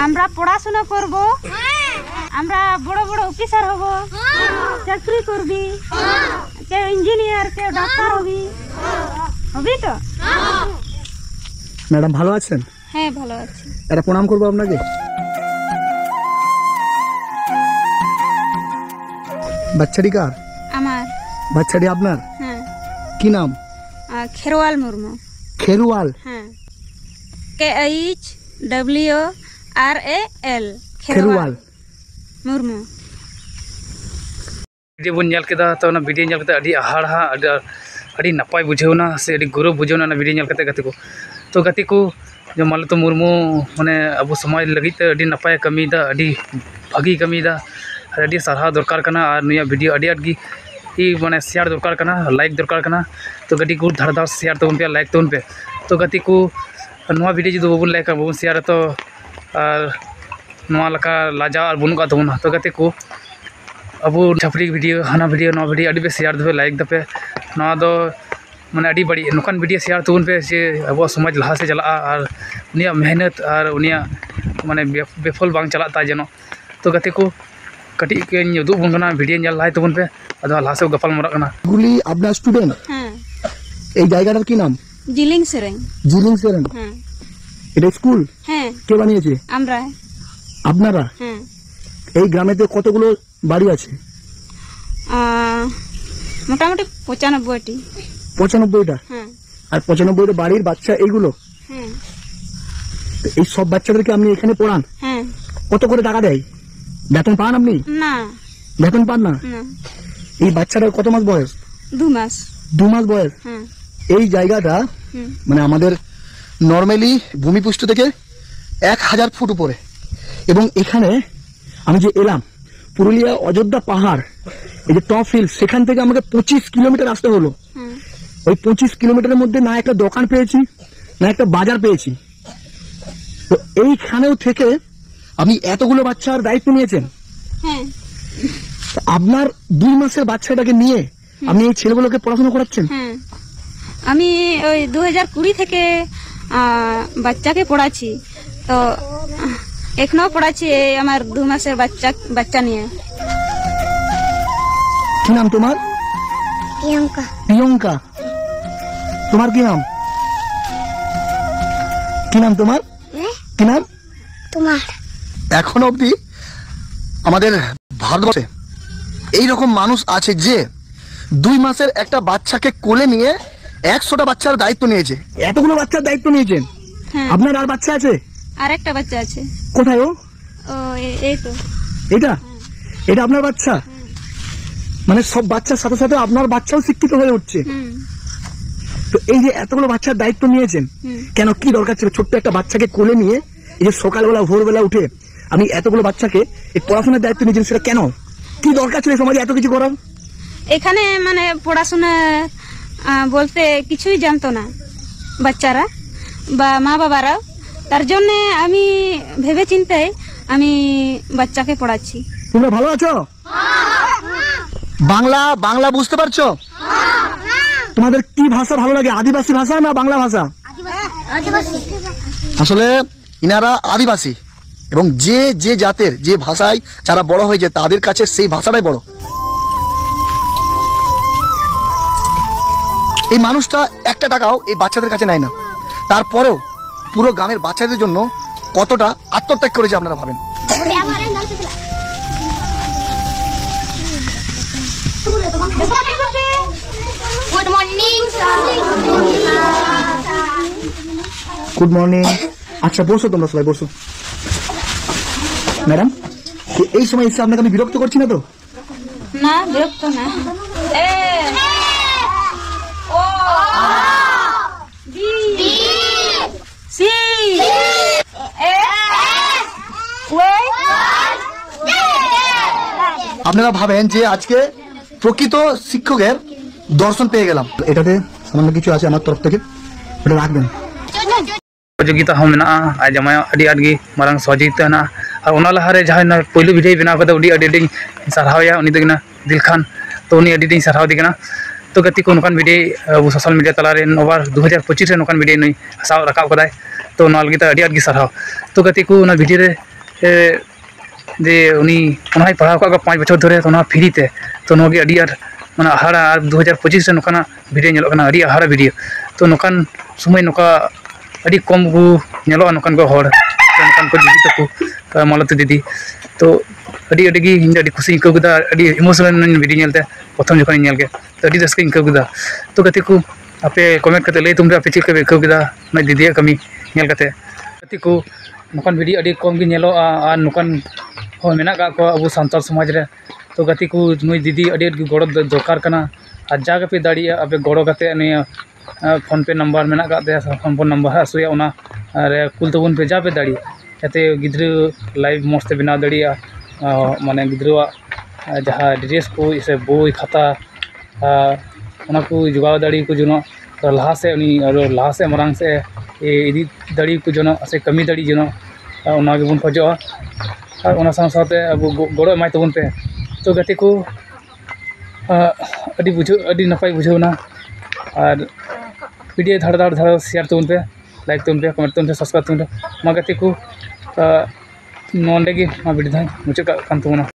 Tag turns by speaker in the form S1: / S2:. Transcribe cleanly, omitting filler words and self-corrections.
S1: আমরা পড়াশোনা করব, আমরা বড় বড় অফিসার হব, চাকরি করবি, কেউ ইঞ্জিনিয়ার, কেউ ডাক্তার হবি। হবি তো?
S2: ম্যাডাম ভালো আছেন?
S1: হ্যাঁ ভালো আছি।
S2: এটা প্রণাম করবো আপনাকে। বাচ্চাটি কার?
S1: আমার।
S2: বাচ্চাটি আপনার?
S1: হ্যাঁ।
S2: কি নাম?
S1: খেরওয়াল মুর্মু।
S2: খেরওয়াল?
S1: হ্যাঁ, KHWRAL
S2: খেরওয়াল
S1: মুর্মু।
S3: वीडियो बन नेल केदा तो वीडियो नेल केदा अड़ी हाड़ा अड़ी नपाय बुझेवना से अड़ी गौरव बुझेवना वीडियो नेल केते गति को तो गति को जो मालतो मुर्मू माने अबो समाज लगित अड़ी नपाय कमीदा अड़ी भागी कमीदा अड़ी सारा दरकार कना और निया वीडियो अड़ी अड़गी ई माने शेयर दरकार कना, लाइक दरकार कना तो गति को धड़ धड़ शेयर तोन पे, लाइक तोन पे तो गति को नवा वीडियो जो बाबू लाइक बाबू शेयर तो और नवा लका लाजा और बुनुका तोना तो गति को अब छपरी वीडियो हाना वीडियो नवा वीडियो अड़ी पे शेयर दे लाइक दे पे नवा दो माने अड़ी बड़ी नोकान वीडियो शेयर तोन पे से अब समाज लहा से चला और उनिया मेहनत और उनिया माने बेफल बांग चलाता जनो तो गति को कटी के उदुग बंगना वीडियो नेल लाई तोन पे अदो लहा से गपाल मरा कना
S2: গুলি আপনার স্টুডেন্ট?
S1: হ্যাঁ।
S2: এই জায়গাটার কি নাম?
S1: জিলিং সেরেং।
S2: জিলিং সেরেং?
S1: হ্যাঁ।
S2: এটা স্কুল?
S1: হ্যাঁ।
S2: কে বানিয়েছে?
S1: আমরা।
S2: আপনারা?
S1: হ্যাঁ।
S2: এই গ্রামেতে কতগুলো বাড়ি আছে?
S1: মোটামুটি 95টি।
S2: 95টা?
S1: হ্যাঁ।
S2: আর 95টা বাড়ির বাচ্চা এইগুলো?
S1: হ্যাঁ।
S2: তো এই সব বাচ্চাদেরকে আপনি এখানে পড়ান?
S1: হ্যাঁ।
S2: কত করে টাকা দেয়? বেতন পান আপনি?
S1: না।
S2: বেতন পান না?
S1: না।
S2: এই বাচ্চাটার কত মাস বয়স?
S1: 2 মাস।
S2: 2 মাস বয়স?
S1: হ্যাঁ।
S2: এই জায়গাটা মানে আমাদের নর্মালি ভূমিপৃষ্ঠ থেকে 1000 ফুট উপরে এবং এখানে আমি যে এলাম পুরুলিয়া অযোধ্যা পাহাড় এই যে টপ হিল সেখান থেকে আমাকে 25 কিলোমিটার আসতে হলো। ওই 25 কিলোমিটারের মধ্যে না একটা দোকান পেয়েছি না একটা বাজার পেয়েছি। তো এইখানেও থেকে আপনি এতগুলো বাচ্চার দায়িত্ব নিয়েছেন?
S1: হ্যাঁ।
S2: আপনার 2 মাসের বাচ্চাটাকে নিয়ে আপনি এই ছেলেগুলোকে পড়াশোনা করাচ্ছেন?
S1: হ্যাঁ, আমি ওই 2020 থেকে বাচ্চাকে পড়াচ্ছি তো এখনো পড়াচ্ছি আমার 2 মাসের বাচ্চা নিয়ে।
S2: কি নাম তোমার?
S4: প্রিয়ঙ্কা।
S2: প্রিয়ঙ্কা? তোমার কি নাম? কি নাম তোমার? কি নাম
S4: তোমার?
S2: এখন অবধি আমাদের ভারতবর্ষে এইরকম মানুষ আছে যে 2 মাসের একটা বাচ্চাকে কোলে নিয়ে 100টা বাচ্চার দায়িত্ব নিয়েছে। এতগুলো বাচ্চার দায়িত্ব নিয়েছেন? আপনার আর বাচ্চা আছে?
S1: আর একটা বাচ্চা আছে।
S2: কোথায় ও?
S1: ও এই তো।
S2: এটা এটা আপনার বাচ্চা? মানে সব বাচ্চার সাথে সাথে আপনার বাচ্চাও শিক্ষিত হয়ে উঠছে। তো এই যে এতগুলো বাচ্চার দায়িত্ব নিয়েছেন কেন? কি দরকার ছিল ছোট্ট একটা বাচ্চাকে কোলে নিয়ে এই যে সকালবেলা ভোরবেলা উঠে আপনি এতগুলো বাচ্চাকে এই পড়াশোনার দায়িত্ব নিয়েছেন? সেটা কেন? কি দরকার ছিল সমাজে এত কিছু করার?
S1: এখানে মানে পড়াশোনা বলতে কিছুই জানতো না বাচ্চারা বা মা বাবারা, তার জন্য আমি ভেবে চিন্তে আমি বাচ্চাকে পড়াচ্ছি।
S2: তোমরা ভালো আছো? বাংলা বুঝতে পারছো? তোমাদের কি ভাষা ভালো লাগে, আদিবাসী ভাষা না বাংলা ভাষা? আসলে ইনারা আদিবাসী এবং যে যে জাতের যে ভাষায় যারা বড় হয়েছে তাদের কাছে সেই ভাষাটাই বড়। এই মানুষটা একটা টাকাও এই বাচ্চাদের কাছে নেয় না, তারপরেও পুরো গ্রামের বাচ্চাদের জন্য কতটা আত্মত্যাগ করেছে আপনারা ভাবেন।
S4: Good morning.
S2: Good morning. আচ্ছা বসো, তোমরা সবাই বসো। ম্যাডাম এই সময় এসে আপনাকে আমি বিরক্ত করছি না তো?
S1: না, বিরক্ত না।
S2: আপনারা ভাবেন যে আজকে প্রকৃত শিক্ষকের দর্শন পেয়ে গেলাম। এটাতে সামান্য কিছু আছে আমার তরফ থেকে, ওটা রাখবেন।
S3: सहयोगिता हम मेना आज जमाया अड़ी आडगी मारंग सहयोगिता ना और ओना लहारे जहां ना पहिलो वीडियो बनाव कदा उडी अडी सरहावया उनी दगना दिल खान तो उनी अडी सरहाव दिगना तो गति को नोकान वीडियो सोशल मीडिया तलारे नोबार 2025 रे नोकान वीडियो नई साव रकाव कदाय तो ओना लगिता अडी आडगी सरहाव तो गति को ओना वीडियो रे जे उनी उन्हें पढ़ाव का 5 बछर धरे तो फ्री ते तो नोगे अड़ी आर माने हाड़ा 2025 से नोकाना वीडियो नेलोकना अड़ी हाड़ा वीडियो तो नोकान समय नोका अड़ी कम गु नेलो नोकान को हर नोकान को दीदी तको मालती दीदी तो अड़ी अड़ी गी इन अड़ी खुशी को गदा अड़ी इमोशनल वीडियो नेलते प्रथम जखन नेल के तो अड़ी रस्के इनका गदा तो गति को आपे कमेंट करते लay तुमरे आपे चिक के को गदा ना दीदी कमी नेल करते गति को नोकान वीडियो अड़ी कम गी नेलो आ नोकान हो मेना का को अब सांताल समाज रे तो गति को नुई दीदी अड़ी गड़ो दरकार कना आ जागे पे दाड़िया आपे गड़ो करते निया फोन पे नंबर मेना का दे फोन नंबर हसुया ओना रे कुल तबन पे जाबे दाड़ी जाते गिद्र लाइव मस्त बना दाड़िया माने गिद्रवा जहाँ ड्रेस को इसे बोई खाता ओना को जुगाव दाड़ी को जनो लहा से उनी लहा से मरांग से इदी दाड़ी को जनो से कमी दाड़ी जनो ओना के बन खोजोआ और ओना साथे अब गड़ो एमाय तबन पे तो गति को अड़ी बुझो अड़ी नपाय बुझोना और वीडियो धाड़ धाड़ धाड़ शेयर तबन पे लाइक तबन पे कमेंट तबन पे सब्सक्राइब तबन पे मा गति को नोंडे गी मा वीडियो मुचाद कान तबना।